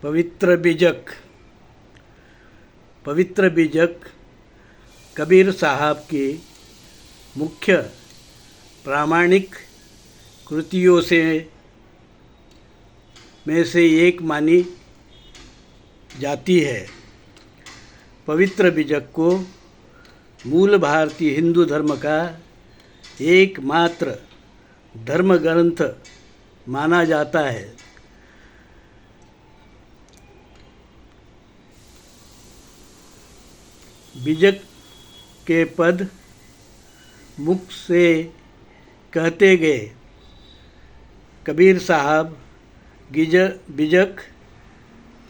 पवित्र बीजक। पवित्र बीजक कबीर साहब की मुख्य प्रामाणिक कृतियों में से एक मानी जाती है। पवित्र बीजक को मूल भारतीय हिंदू धर्म का एकमात्र धर्म ग्रंथ माना जाता है। बीजक के पद मुख से कहते गए। कबीर साहब बीजक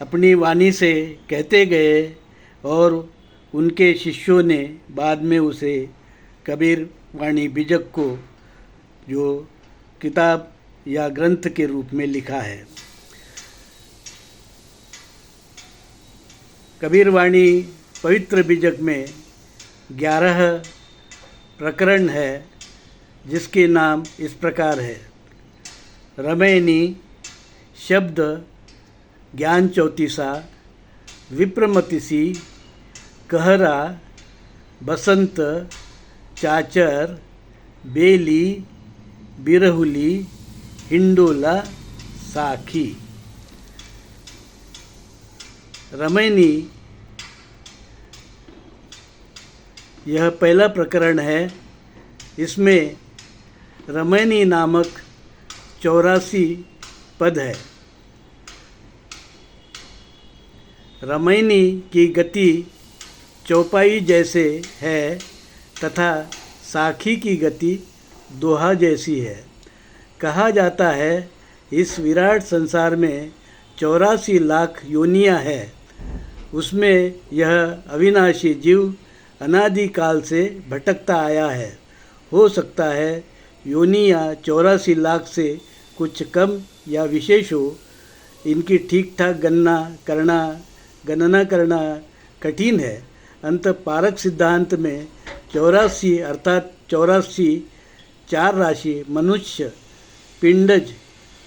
अपनी वाणी से कहते गए और उनके शिष्यों ने बाद में उसे कबीर वाणी बीजक को जो किताब या ग्रंथ के रूप में लिखा है। कबीर वाणी पवित्र बीजक में 11 प्रकरण है, जिसके नाम इस प्रकार है। रमैनी, शब्द, ज्ञान चौतीसा, विप्रमतिसी, कहरा, बसंत, चाचर, बेली, बिरहुली, हिंडोला, साखी। रमैनी यह पहला प्रकरण है। इसमें रमैनी नामक 84 पद है। रमैनी की गति चौपाई जैसे है तथा साखी की गति दोहा जैसी है। कहा जाता है इस विराट संसार में 84 लाख योनियाँ है। उसमें यह अविनाशी जीव अनादिकाल से भटकता आया है। हो सकता है योनियाँ 84 लाख से कुछ कम या विशेष हो। इनकी ठीक ठाक गणना करना कठिन है। अंतःपारक सिद्धांत में 84 अर्थात 84 चार राशि मनुष्य, पिंडज,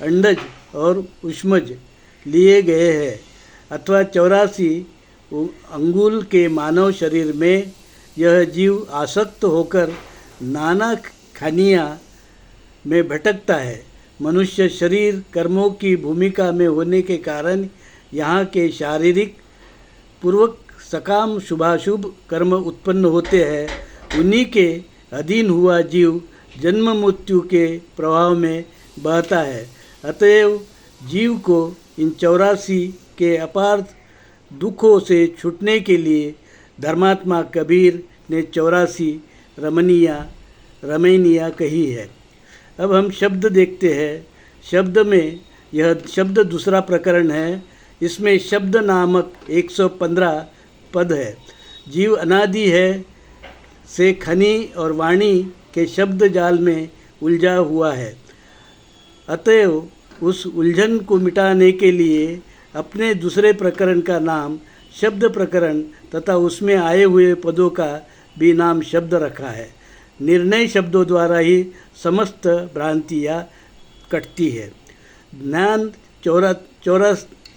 अंडज और उष्मज लिए गए हैं, अथवा 84 अंगुल के मानव शरीर में यह जीव आसक्त होकर नाना खानियाँ में भटकता है। मनुष्य शरीर कर्मों की भूमिका में होने के कारण यहाँ के शारीरिक पूर्वक सकाम शुभाशुभ कर्म उत्पन्न होते हैं। उन्हीं के अधीन हुआ जीव जन्म मृत्यु के प्रभाव में बहता है। अतएव जीव को इन 84 के अपार दुखों से छूटने के लिए धर्मात्मा कबीर ने 84 रमैनियाँ कही है। अब हम शब्द देखते हैं। शब्द में यह शब्द दूसरा प्रकरण है। इसमें शब्द नामक 115 पद है। जीव अनादि है से खनी और वाणी के शब्द जाल में उलझा हुआ है। अतएव उस उलझन को मिटाने के लिए अपने दूसरे प्रकरण का नाम शब्द प्रकरण तथा उसमें आए हुए पदों का भी नाम शब्द रखा है। निर्णय शब्दों द्वारा ही समस्त भ्रांतियाँ कटती है। ज्ञान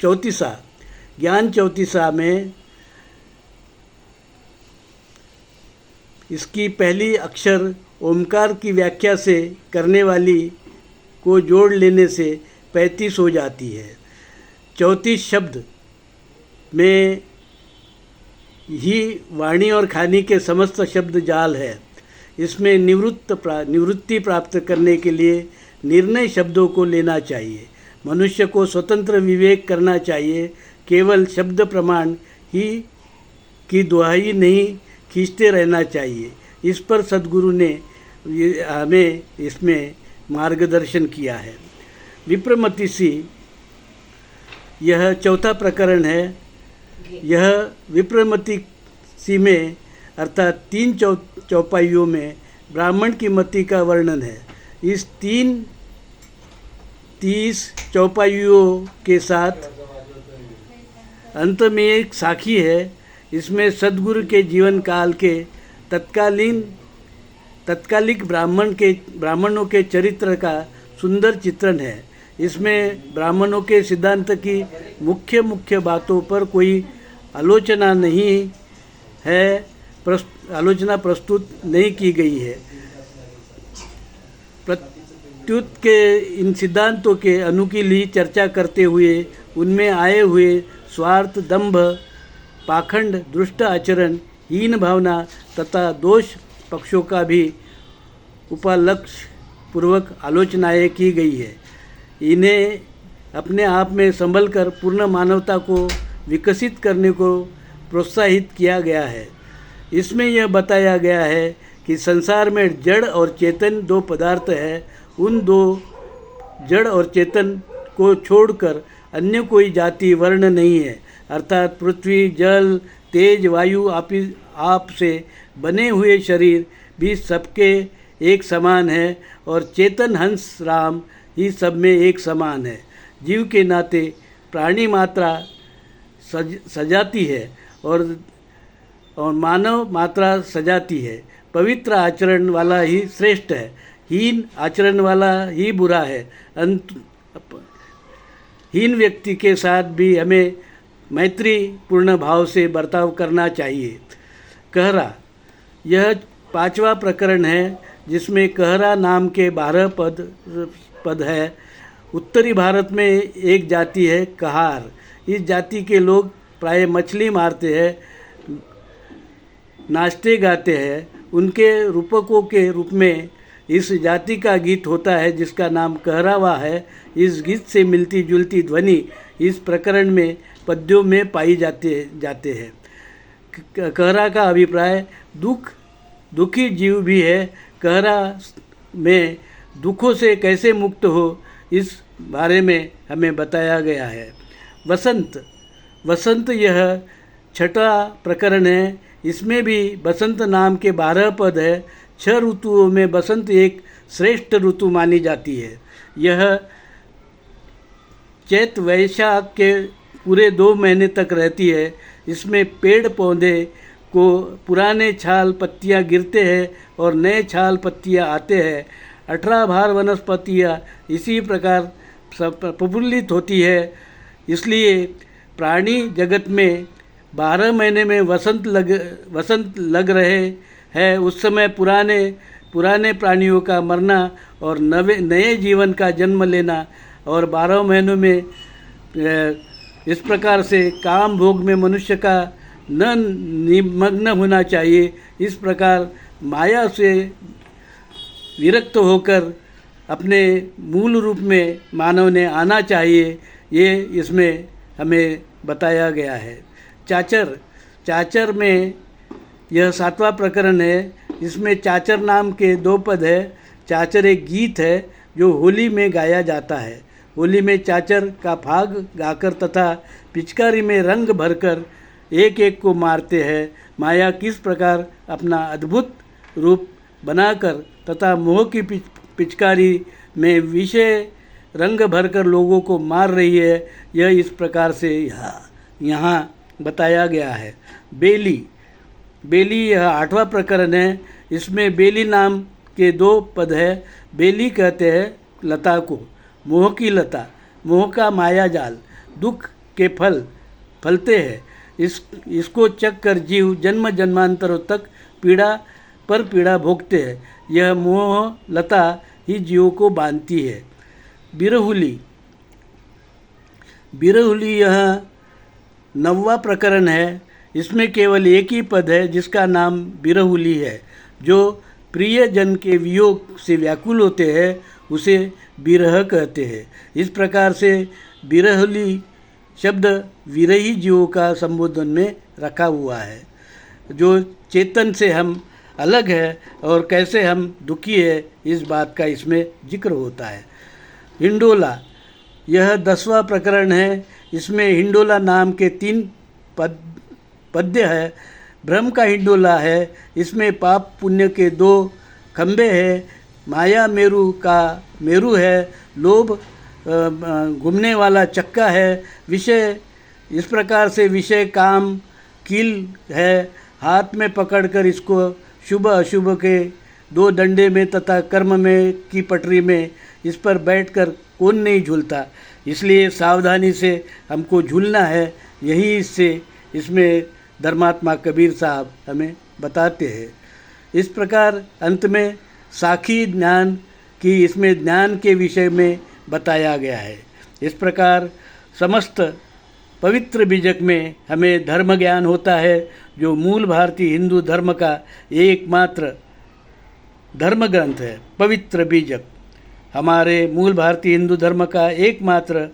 चौतीसा, ज्ञान चौतीसा में इसकी पहली अक्षर ओमकार की व्याख्या से करने वाली को जोड़ लेने से 35 हो जाती है। 34 शब्द में ही वाणी और खानी के समस्त शब्द जाल है। इसमें निवृत्ति प्राप्त करने के लिए निर्णय शब्दों को लेना चाहिए। मनुष्य को स्वतंत्र विवेक करना चाहिए। केवल शब्द प्रमाण ही की दुहाई नहीं खींचते रहना चाहिए। इस पर सद्गुरु ने हमें इसमें मार्गदर्शन किया है। विप्रमतिसी यह चौथा प्रकरण है। यह विप्रमतिसी में अर्थात 3 चौपाइयों में ब्राह्मण की मति का वर्णन है। इस 30 चौपाइयों के साथ अंत में एक साखी है। इसमें सद्गुरु के जीवन काल के तत्कालिक ब्राह्मणों के चरित्र का सुंदर चित्रण है। इसमें ब्राह्मणों के सिद्धांत की मुख्य मुख्य बातों पर कोई आलोचना नहीं है, आलोचना प्रस्तुत नहीं की गई है। प्रत्युत के इन सिद्धांतों के अनुकूली चर्चा करते हुए उनमें आए हुए स्वार्थ, दंभ, पाखंड, दुष्ट आचरण, हीन भावना तथा दोष पक्षों का भी उपलक्ष्य पूर्वक आलोचनाएँ की गई है। इन्हें अपने आप में संभल कर पूर्ण मानवता को विकसित करने को प्रोत्साहित किया गया है। इसमें यह बताया गया है कि संसार में जड़ और चेतन दो पदार्थ है। उन दो जड़ और चेतन को छोड़कर अन्य कोई जाति वर्ण नहीं है, अर्थात पृथ्वी, जल, तेज, वायु आप से बने हुए शरीर भी सबके एक समान है और चेतन हंस राम ही सब में एक समान है। जीव के नाते प्राणी मात्रा सजाती है और मानव मात्रा सजाती है। पवित्र आचरण वाला ही श्रेष्ठ है, हीन आचरण वाला ही बुरा है। हीन व्यक्ति के साथ भी हमें मैत्रीपूर्ण भाव से बर्ताव करना चाहिए। कहरा, यह 5वां प्रकरण है जिसमें कहरा नाम के 12 पद है। उत्तरी भारत में एक जाति है कहार। इस जाति के लोग प्राय मछली मारते हैं, नाचते गाते हैं। उनके रूपकों के रूप में इस जाति का गीत होता है जिसका नाम कहरावा है। इस गीत से मिलती जुलती ध्वनि इस प्रकरण में पद्यों में पाई जाते हैं। कहरा का अभिप्राय दुखी जीव भी है। कहरा में दुखों से कैसे मुक्त हो इस बारे में हमें बताया गया है। वसंत यह 6वां प्रकरण है। इसमें भी बसंत नाम के 12 पद है। 6 ऋतुओं में बसंत एक श्रेष्ठ ऋतु मानी जाती है। यह चैत वैशाख के पूरे 2 महीने तक रहती है। इसमें पेड़ पौधे को पुराने छाल पत्तियां गिरते हैं और नए छाल पत्तियां आते हैं। 18 भार वनस्पतियाँ इसी प्रकार प्रफुल्लित होती है। इसलिए प्राणी जगत में 12 महीने में वसंत लग रहे हैं। उस समय पुराने प्राणियों का मरना और नए जीवन का जन्म लेना और 12 महीनों में इस प्रकार से काम भोग में मनुष्य का न निमग्न होना चाहिए। इस प्रकार माया से विरक्त होकर अपने मूल रूप में मानव ने आना चाहिए, ये इसमें हमें बताया गया है। चाचर में यह 7वां प्रकरण है। इसमें चाचर नाम के 2 पद है। चाचर एक गीत है जो होली में गाया जाता है। होली में चाचर का फाग गाकर तथा पिचकारी में रंग भरकर एक एक को मारते हैं। माया किस प्रकार अपना अद्भुत रूप बनाकर तथा मोह की पिचकारी में विषय रंग भरकर लोगों को मार रही है, यह इस प्रकार से यहाँ बताया गया है। बेली यह 8वां प्रकरण है। इसमें बेली नाम के 2 पद है। बेली कहते हैं लता को, मोह की लता, मोह का माया जाल, दुख के फलते हैं। इसको चख कर जीव जन्म जन्मांतरों तक पीड़ा भोगते हैं। यह मोह लता ही जीवों को बांधती है। बिरहुली यह 9वां प्रकरण है। इसमें केवल एक ही पद है जिसका नाम बिरहुली है। जो प्रिय जन के वियोग से व्याकुल होते हैं उसे बिरह कहते हैं। इस प्रकार से बिरहुली शब्द विरही जीवों का संबोधन में रखा हुआ है, जो चेतन से हम अलग है और कैसे हम दुखी है इस बात का इसमें जिक्र होता है। हिंडोला यह 10वां प्रकरण है। इसमें हिंडोला नाम के 3 पद्य है। ब्रह्म का हिंडोला है। इसमें पाप पुण्य के 2 खंभे हैं। माया मेरु का मेरु है। लोभ घूमने वाला चक्का है। विषय इस प्रकार से विषय काम कील है। हाथ में पकड़कर इसको शुभ अशुभ के 2 डंडे में तथा कर्म में की पटरी में इस पर बैठकर कौन नहीं झूलता, इसलिए सावधानी से हमको झूलना है। यही इसमें धर्मात्मा कबीर साहब हमें बताते हैं। इस प्रकार अंत में साखी ज्ञान की इसमें ज्ञान के विषय में बताया गया है। इस प्रकार समस्त पवित्र बीजक में हमें धर्म ज्ञान होता है, जो मूल भारतीय हिंदू धर्म का एकमात्र धर्म ग्रंथ है। पवित्र बीजक हमारे मूल भारतीय हिंदू धर्म का एकमात्र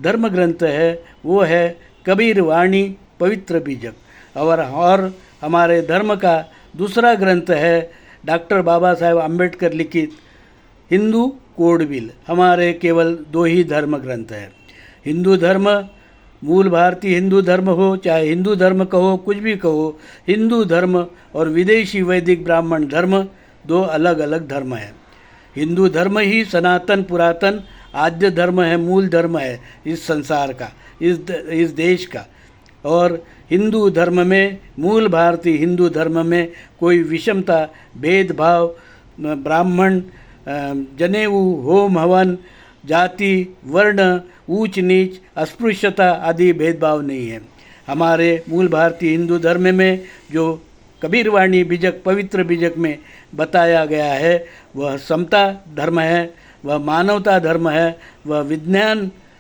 धर्म ग्रंथ है, वो है कबीर वाणी पवित्र बीजक। और हमारे धर्म का दूसरा ग्रंथ है डॉक्टर बाबा साहेब अम्बेडकर लिखित हिंदू कोड बिल। हमारे केवल 2 ही धर्म ग्रंथ हैं। हिंदू धर्म, मूल भारतीय हिंदू धर्म हो, चाहे हिंदू धर्म कहो, कुछ भी कहो, हिंदू धर्म और विदेशी वैदिक ब्राह्मण धर्म 2 अलग अलग धर्म हैं। हिंदू धर्म ही सनातन पुरातन आद्य धर्म है, मूल धर्म है इस संसार का, इस देश का। और हिंदू धर्म में, मूल भारतीय हिंदू धर्म में कोई विषमता, भेदभाव, ब्राह्मण, जनेऊ, होम हवन, जाति, वर्ण, ऊंच नीच, अस्पृश्यता आदि भेदभाव नहीं है। हमारे मूल भारतीय हिंदू धर्म में जो कबीरवाणी बीजक पवित्र बीजक में बताया गया है, वह समता धर्म है, वह मानवता धर्म है, वह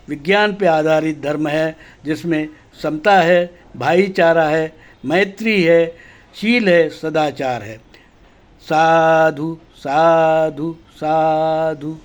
विज्ञान पे आधारित धर्म है, जिसमें समता है, भाईचारा है, मैत्री है, शील है, सदाचार है। साधु साधु साधु।